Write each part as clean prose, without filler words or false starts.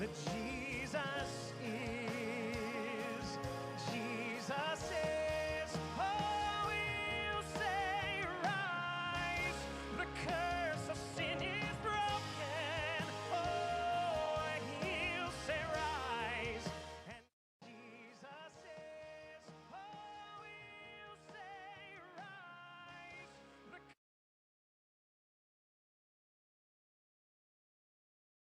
that Jesus is. Jesus is. Oh, we'll say rise. The curse of sin is broken. Oh, he'll say rise. And Jesus is. Oh, we'll say rise.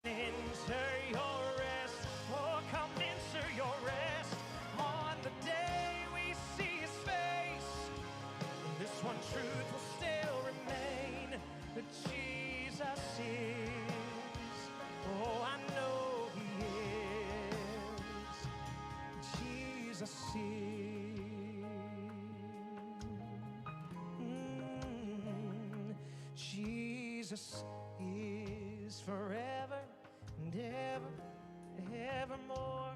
Enter your rest, oh come enter your rest. On the day we see his face, this one truth will still remain, that Jesus is. Oh, I know he is. Jesus is. Jesus is forever and ever, evermore.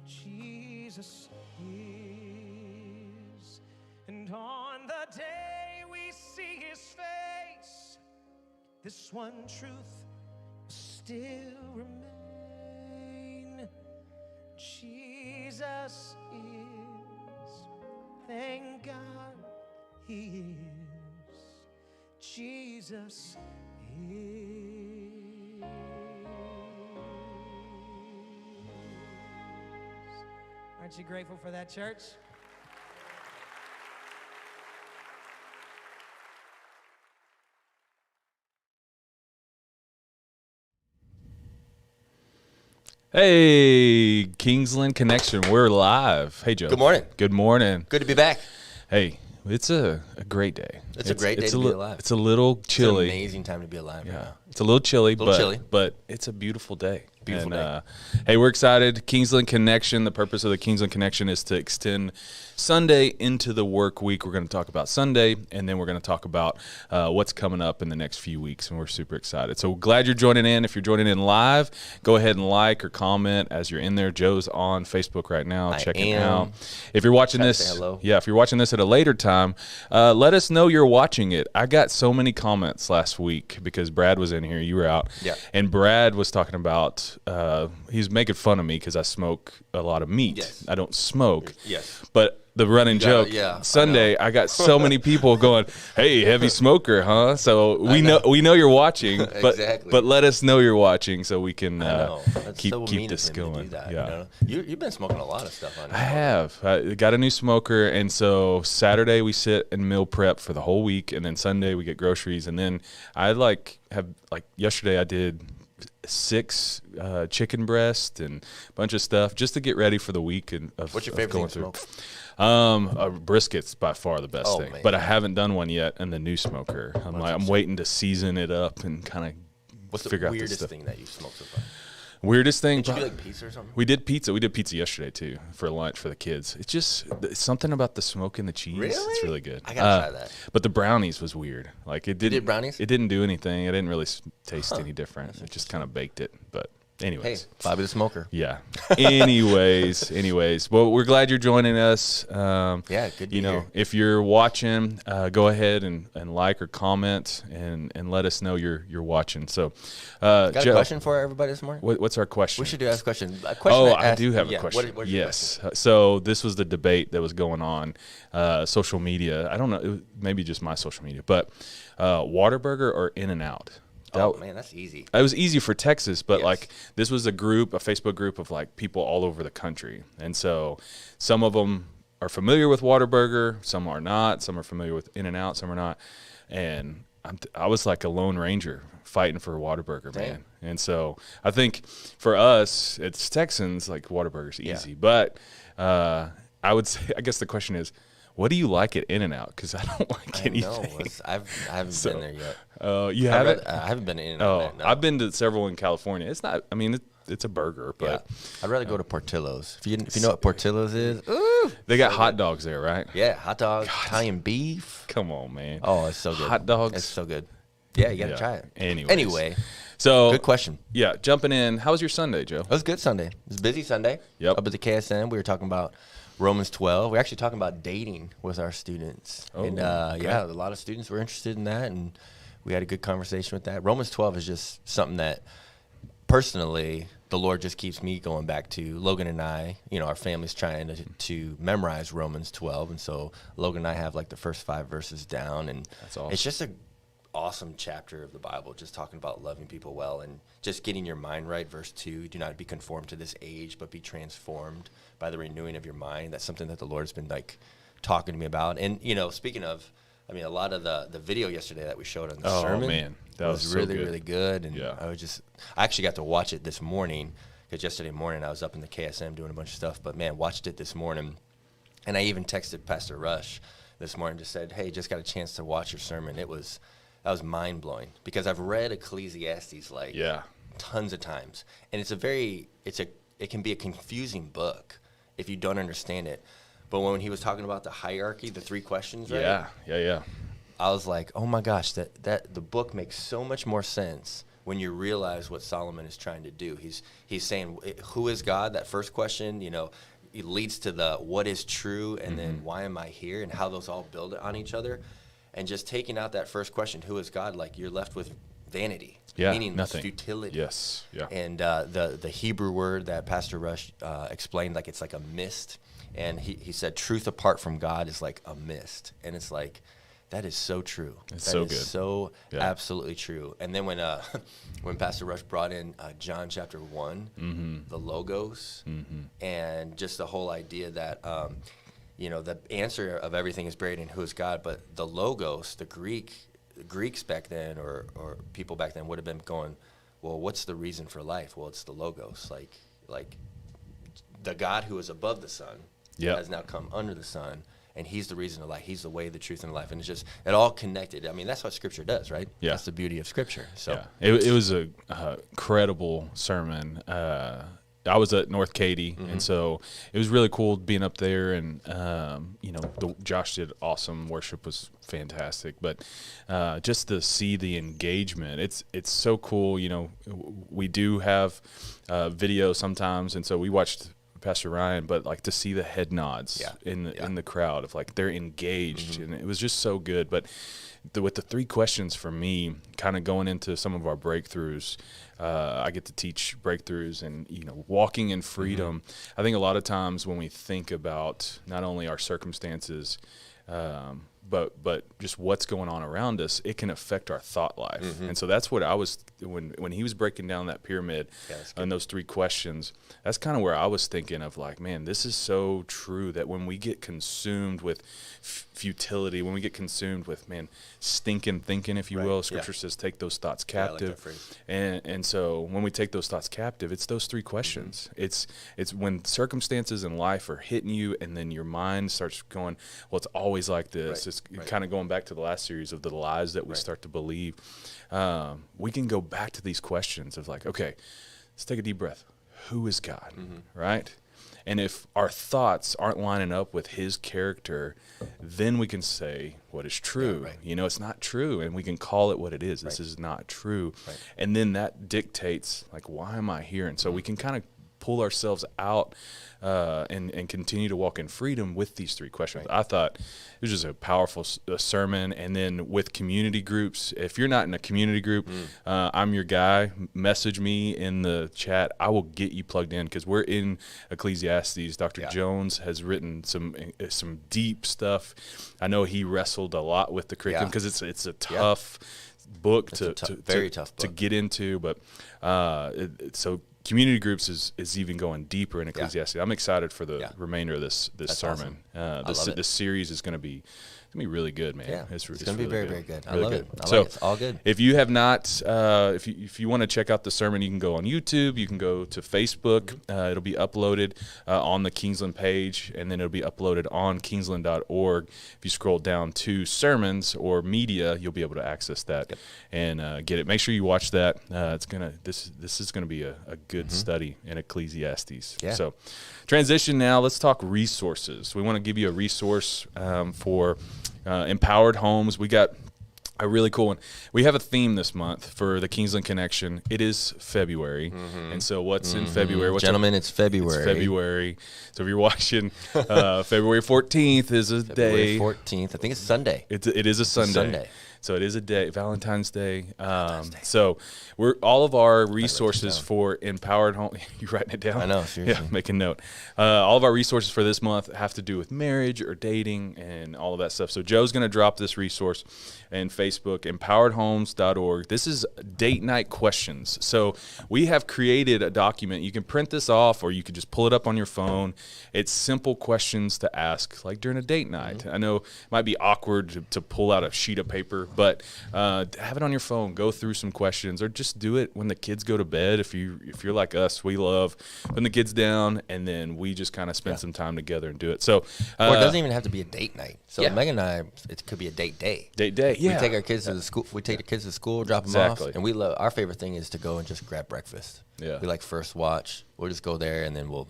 Jesus is. And on the day we see his face, this one truth will still remain. Jesus is. Thank God he is. Jesus is. Aren't you grateful for that, church? Hey, Kingsland Connection, we're live. Hey, Joe. Good morning. Good morning. Good to be back. Hey, it's a great day. It's a great day to be alive. It's a little chilly. It's an amazing time to be alive. Yeah, it's a little chilly, but it's a beautiful day. Beautiful day. Hey, we're excited. Kingsland Connection. The purpose of the Kingsland Connection is to extend Sunday into the work week. We're going to talk about Sunday, and then we're going to talk about what's coming up in the next few weeks, and we're super excited. So glad you're joining in. If you're joining in live, go ahead and like or comment as you're in there. Joe's on Facebook right now. Check it out. If you're watching this, if you're watching this at a later time, let us know you're watching it. I got so many comments last week because Brad was in here. You were out. Yeah. And Brad was talking about he's making fun of me because I smoke a lot of meat. Yes. I don't smoke. Yes. But the running joke, Sunday, I got so many people going, "Hey, heavy smoker, huh?" So we know you're watching, but Exactly. but let us know you're watching so we can keep so mean this of him to going. do that, Yeah. you know? You've been smoking a lot of stuff on. I have. I got a new smoker, and so Saturday we sit and meal prep for the whole week, and then Sunday we get groceries, and then I have yesterday I did 6 chicken breast and a bunch of stuff just to get ready for the week. And what's your favorite thing to smoke? A brisket's by far the best thing, man. but I haven't done one yet in the new smoker. I'm waiting to season it up and kind of figure out the weirdest stuff. thing that you've smoked so far? Weirdest thing? Did you do like pizza or something? We did pizza. We did pizza yesterday too for lunch for the kids. It's something about the smoke and the cheese. Really? It's really good. I gotta try that. But the brownies was weird. Like it didn't. You did brownies? It didn't do anything. It didn't really taste any different. It just kind of baked it. But anyways. Hey, Bobby the smoker. Yeah. Anyways. Well, we're glad you're joining us. Yeah, good to hear. If you're watching, go ahead and like or comment and let us know you're watching. So, Got Joe, a question for everybody this morning? what's our question? We should ask a question. I do have a question. What is your yes. So this was the debate that was going on social media. I don't know, it was maybe just my social media, but Whataburger or In-N-Out? Man, that's easy. It was easy for Texas, but Yes. like this was a Facebook group of like people all over the country. And so some of them are familiar with Whataburger, some are not, some are familiar with In-N-Out, some are not. And I was like a lone ranger fighting for Whataburger, man. And so I think for us, it's Texans, like Whataburger's easy. Yeah. But I would say, I guess the question is, what do you like at In-N-Out? Because I don't like anything. I haven't been there yet. You haven't? I haven't been to In-N-Out. No. I've been to several in California. It's not. I mean, it's a burger, but I'd rather go to Portillo's. If you know what Portillo's is, they got hot dogs there, right? Yeah, hot dogs, Italian beef. Come on, man. Oh, it's so good. Hot dogs. It's so good. Yeah, you gotta try it. Anyway, so good question. Yeah, jumping in. How was your Sunday, Joe? It was a good Sunday. It was a busy Sunday. Yep. Up at the KSN, we were talking about Romans 12. We're actually talking about dating with our students. And a lot of students were interested in that, and we had a good conversation with that. Romans 12 is just something that, personally, the Lord just keeps me going back to Logan and I. Our family's trying to memorize Romans 12, and so Logan and I have like the first 5 verses down, and that's awesome. It's just a awesome chapter of the Bible, just talking about loving people well and just getting your mind right. Verse 2, do not be conformed to this age, but be transformed by the renewing of your mind. That's something that the Lord's been like talking to me about. And, speaking of, a lot of the video yesterday that we showed on the sermon, man, that was so really, good. really good. And yeah. I actually got to watch it this morning, because yesterday morning I was up in the KSM doing a bunch of stuff, but man, watched it this morning. And I even texted Pastor Rush this morning, just said, hey, just got a chance to watch your sermon. That was mind-blowing, because I've read Ecclesiastes tons of times, and it can be a confusing book if you don't understand it. But when he was talking about the hierarchy, the 3 questions, right? Yeah. I was like, oh my gosh, that the book makes so much more sense when you realize what Solomon is trying to do. He's saying, who is God? That first question, it leads to the what is true, and then why am I here, and how those all build on each other. And just taking out that first question, who is God, like you're left with vanity, meaningless, nothing. futility. Yes, yeah. And the Hebrew word that Pastor Rush explained, like it's like a mist. And he said truth apart from God is like a mist. And it's like, that is so true. It's so good. That is so absolutely true. And then when Pastor Rush brought in John chapter 1, the Logos, and just the whole idea that the answer of everything is buried in who is God, but the Logos, the Greeks back then, or people back then would have been going, well, what's the reason for life? Well, it's the Logos, like the God who is above the sun has now come under the sun, and he's the reason of life. He's the way, the truth, and the life. And it's just, it all connected. That's what Scripture does, right? Yeah. That's the beauty of Scripture. So it was a credible sermon. I was at North Katy, and so it was really cool being up there. And Josh did awesome. Worship was fantastic, but just to see the engagement, it's so cool. We do have video sometimes, and so we watched Pastor Ryan, but like to see the head nods in the crowd of like they're engaged, and it was just so good. But with the 3 questions for me, kind of going into some of our breakthroughs. I get to teach breakthroughs and, walking in freedom. I think a lot of times when we think about not only our circumstances, but just what's going on around us, it can affect our thought life. And so that's what I was, when he was breaking down that pyramid and those 3 questions, that's kind of where I was thinking of like, man, this is so true that when we get consumed with futility, when we get consumed with, stinking thinking, if you will, Scripture says take those thoughts captive. And so when we take those thoughts captive, it's those 3 questions. It's when circumstances in life are hitting you, and then your mind starts going, well, it's always like this. It's kind of going back to the last series of the lies that we start to believe. We can go back to these questions of like, okay, let's take a deep breath. Who is God, right? And if our thoughts aren't lining up with his character, then we can say what is true. It's not true, and we can call it what it is. This is not true. And then that dictates, like, why am I here? And so we can kind of pull ourselves out and continue to walk in freedom with these 3 questions. I thought it was just a powerful sermon. And then with community groups, if you're not in a community group, I'm your guy. Message me in the chat. I will get you plugged in, because we're in Ecclesiastes. Dr. Jones has written some deep stuff. I know he wrestled a lot with the curriculum, because it's a tough book very tough book to get into. But so community groups is even going deeper in Ecclesiastes. I'm excited for the remainder of this sermon. Awesome. This series is going to be really good, man. Yeah, it's going to be really very, good. very good. Really I love good. it. So it's all good. If you have not, if you want to check out the sermon, you can go on YouTube. You can go to Facebook. It'll be uploaded on the Kingsland page, and then it'll be uploaded on kingsland.org. If you scroll down to sermons or media, you'll be able to access that and get it. Make sure you watch that. This is gonna be a good study in Ecclesiastes. Yeah. So transition now. Let's talk resources. We want to give you a resource for empowered homes. We got a really cool one. We have a theme this month for the Kingsland Connection. It is February. And so what's in February? Gentlemen, it's February. It's February. So if you're watching, February 14th is a day. February 14th. I think it's Sunday. It is a Sunday. So it is a day, Valentine's Day. So we're all of our resources for Empowered Home. You writing it down? I know, seriously. Yeah, make a note. All of our resources for this month have to do with marriage or dating and all of that stuff. So Joe's going to drop this resource in Facebook, empoweredhomes.org. This is date night questions. So we have created a document. You can print this off or you can just pull it up on your phone. It's simple questions to ask, like during a date night. I know it might be awkward to pull out a sheet of paper, but have it on your phone. Go through some questions, or just do it when the kids go to bed. If you're like us, we love putting the kids down, and then we just kind of spend some time together and do it. So, or it doesn't even have to be a date night. So Yeah. Megan and I, it could be a date day. Date day, yeah. We take our kids to the school. We take the kids to school, drop them Exactly. off, and we love. Our favorite thing is to go and just grab breakfast. Yeah. We like First Watch. We'll just go there, and then we'll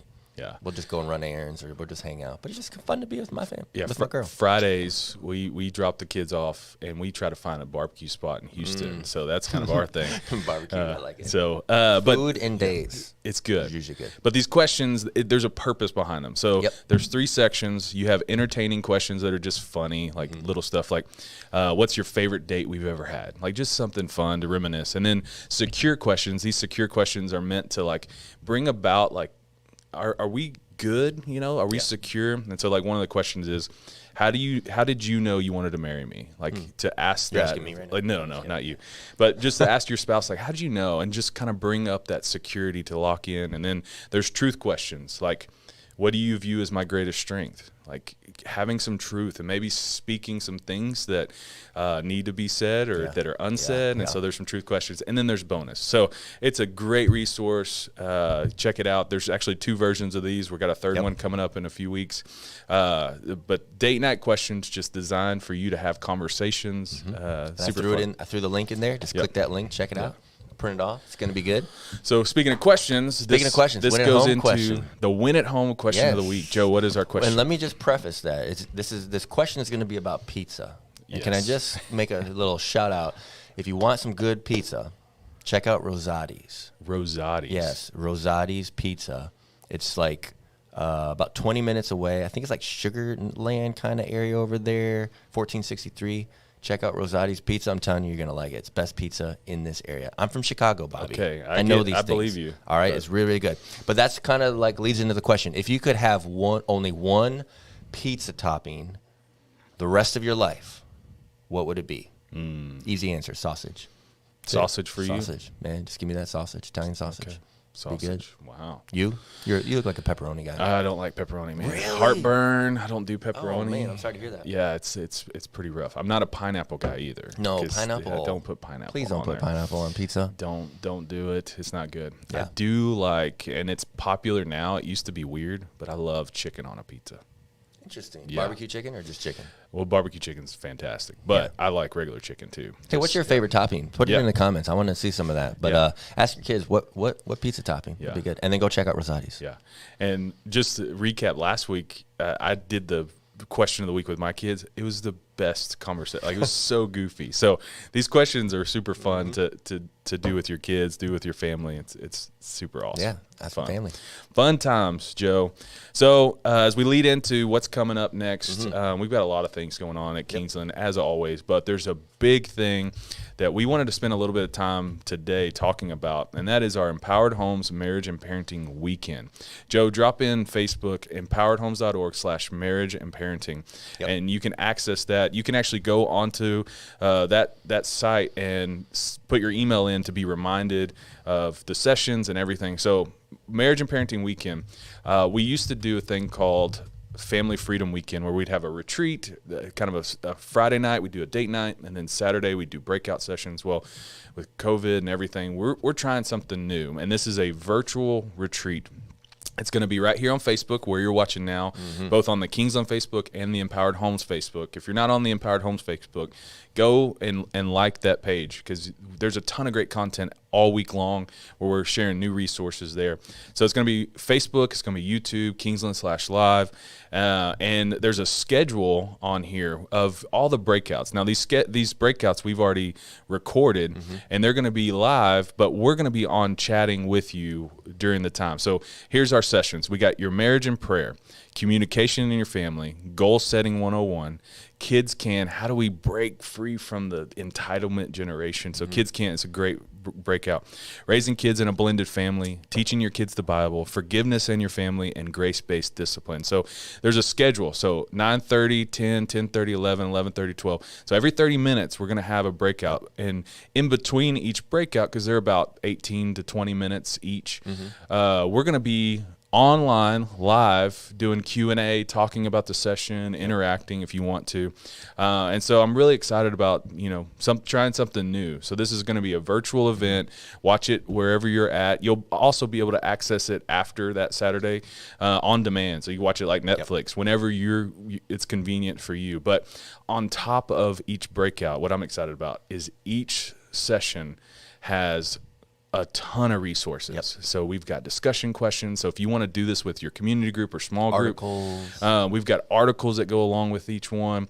just go and run errands, or we'll just hang out. But it's just fun to be with my family. Yeah, with my girl. Fridays we drop the kids off and we try to find a barbecue spot in Houston. So that's kind of our thing. Barbecue, I like it. So, but Food and dates. it's good. It's usually good. But these questions, there's a purpose behind them. So there's 3 sections. You have entertaining questions that are just funny, like little stuff like, what's your favorite date we've ever had? Like just something fun to reminisce. And then secure questions. These secure questions are meant to like bring about like, are we good? You know, are we secure? And so like one of the questions is, how did you know you wanted to marry me? Like to ask You're that. asking me right now. Like no, not you. But just to ask your spouse, like, how did you know? And just kind of bring up that security to lock in. And then there's truth questions like, what do you view as my greatest strength? Like having some truth and maybe speaking some things that need to be said or that are unsaid. And so there's some truth questions. And then there's bonus. So it's a great resource. Check it out. There's actually 2 versions of these. We've got a third one coming up in a few weeks. But date night questions just designed for you to have conversations. Super fun. I threw the link in there. Just click that link. Check it out. Print it off. It's going to be good. So speaking of questions, this win at goes home into question. the win at home question of the week. Joe, what is our question? And let me just preface that. This question is going to be about pizza. And can I just make a little shout out? If you want some good pizza, check out Rosati's. Rosati's. Yes, Rosati's Pizza. It's like about 20 minutes away. I think it's like Sugar Land kind of area over there, 1463. Check out Rosati's Pizza. I'm telling you, you're going to like it. It's best pizza in this area. I'm from Chicago, Bobby. Okay. I know these things. I believe you. All right. It's really, really good. But that's kind of like leads into the question. If you could have only one pizza topping the rest of your life, what would it be? Easy answer. Sausage. Sausage for you? Sausage, man. Just give me that sausage. Italian sausage. Okay. Be good. Sausage. Wow. You look like a pepperoni guy. I don't like pepperoni, man. Really? Heartburn. I don't do pepperoni. Oh, man. I'm sorry to hear that. Yeah, it's pretty rough. I'm not a pineapple guy either. No, 'cause pineapple. I don't put pineapple. Please don't on put there. pineapple on pizza. Don't do it. It's not good. Yeah. I do like, and it's popular now. It used to be weird, but I love chicken on a pizza. Interesting. Yeah. Barbecue chicken or just chicken? Well, barbecue chicken's fantastic, but I like regular chicken too. Hey, what's your favorite topping? Put it in the comments. I want to see some of that. But ask your kids what pizza topping would be good, and then go check out Rosati's. Yeah, and just to recap, last week I did the question of the week with my kids. It was the best conversation. Like it was so goofy. So these questions are super fun to do with your kids, do with your family. It's super awesome. Yeah, that's fun. family. Fun times, Joe. So as we lead into what's coming up next, we've got a lot of things going on at Kingsland as always, but there's a big thing that we wanted to spend a little bit of time today talking about, and that is our Empowered Homes Marriage and Parenting Weekend. Joe, drop in Facebook, empoweredhomes.org/marriage and parenting, and you can access that. You can actually go onto that site and put your email in to be reminded of the sessions and everything. So Marriage and Parenting Weekend, we used to do a thing called Family Freedom Weekend where we'd have a retreat, kind of a Friday night, we'd do a date night, and then Saturday we'd do breakout sessions. Well, with COVID and everything, we're trying something new, and this is a virtual retreat. It's going to be right here on Facebook where you're watching now, both on the Kingsland Facebook and the Empowered Homes Facebook. If you're not on the Empowered Homes Facebook, go and like that page because there's a ton of great content all week long where we're sharing new resources there. So it's going to be Facebook, it's going to be YouTube, Kingsland/Live, and there's a schedule on here of all the breakouts. Now these breakouts we've already recorded, and they're going to be live, but we're going to be on chatting with you during the time. So here's our sessions. We got your marriage and prayer, communication in your family, goal setting 101, Kids Can, how do we break free from the entitlement generation? So Kids Can is a great breakout. Raising kids in a blended family, teaching your kids the Bible, forgiveness in your family, and grace-based discipline. So there's a schedule. So 9:30, 10, 10:30, 11, 11:30, 12. So every 30 minutes, we're going to have a breakout. And in between each breakout, because they're about 18 to 20 minutes each, we're going to be online, live, doing Q&A, talking about the session, interacting if you want to. And so I'm really excited about, trying something new. So this is going to be a virtual event. Watch it wherever you're at. You'll also be able to access it after that Saturday on demand. So you watch it like Netflix, whenever it's convenient for you. But on top of each breakout, what I'm excited about is each session has a ton of resources. So we've got discussion questions. So if you want to do this with your community group or small group, we've got articles that go along with each one.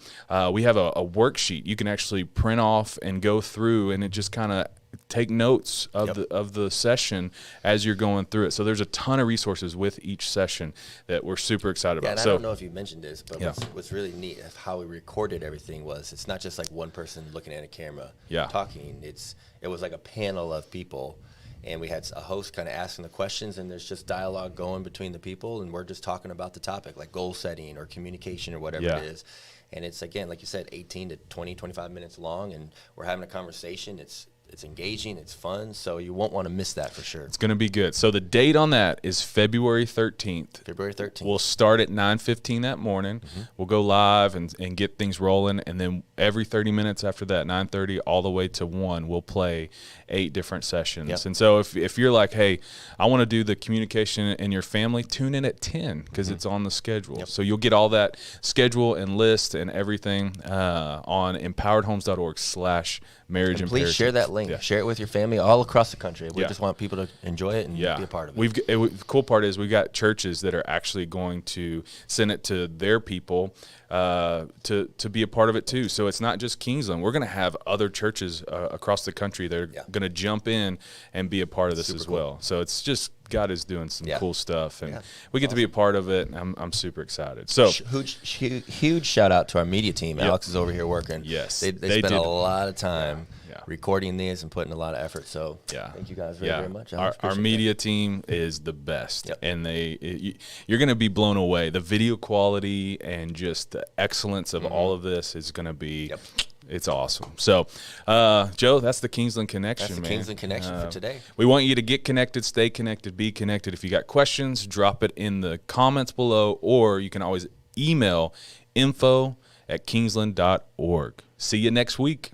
We have a worksheet you can actually print off and go through, and it just kind of take notes of the session as you're going through it. So there's a ton of resources with each session that we're super excited about. And so, I don't know if you mentioned this, but what's really neat of how we recorded everything was it's not just like one person looking at a camera talking. It was like a panel of people. And we had a host kind of asking the questions, and there's just dialogue going between the people, and we're just talking about the topic, like goal setting or communication or whatever it is. And it's, again, like you said, 18 to 20, 25 minutes long, and we're having a conversation. It's engaging, it's fun, so you won't want to miss that for sure. It's going to be good. So the date on that is February 13th. February 13th. We'll start at 9:15 that morning. We'll go live and get things rolling, and then every 30 minutes after that, 9:30 all the way to 1, we'll play 8 different sessions. And so if you're like, hey, I want to do the communication in your family, tune in at 10 because it's on the schedule. So you'll get all that schedule and list and everything on empoweredhomes.org/marriage and please share that link. Share it with your family all across the country. We just want people to enjoy it and be a part of it. The cool part is we've got churches that are actually going to send it to their people to be a part of it too. So it's not just Kingsland. We're going to have other churches across the country that are going to jump in and be a part of this as well. So it's just God is doing some cool stuff, and we get to be a part of it. And I'm super excited. So huge shout out to our media team. Alex is over here working. Yes, they spent a lot of time recording these and putting a lot of effort. So thank you guys very much. Our media team is the best, and you're going to be blown away. The video quality and just the excellence of all of this is going to be. It's awesome. So, Joe, that's the Kingsland Connection, That's the Kingsland Connection for today. We want you to get connected, stay connected, be connected. If you got questions, drop it in the comments below, or you can always email info@kingsland.org. See you next week.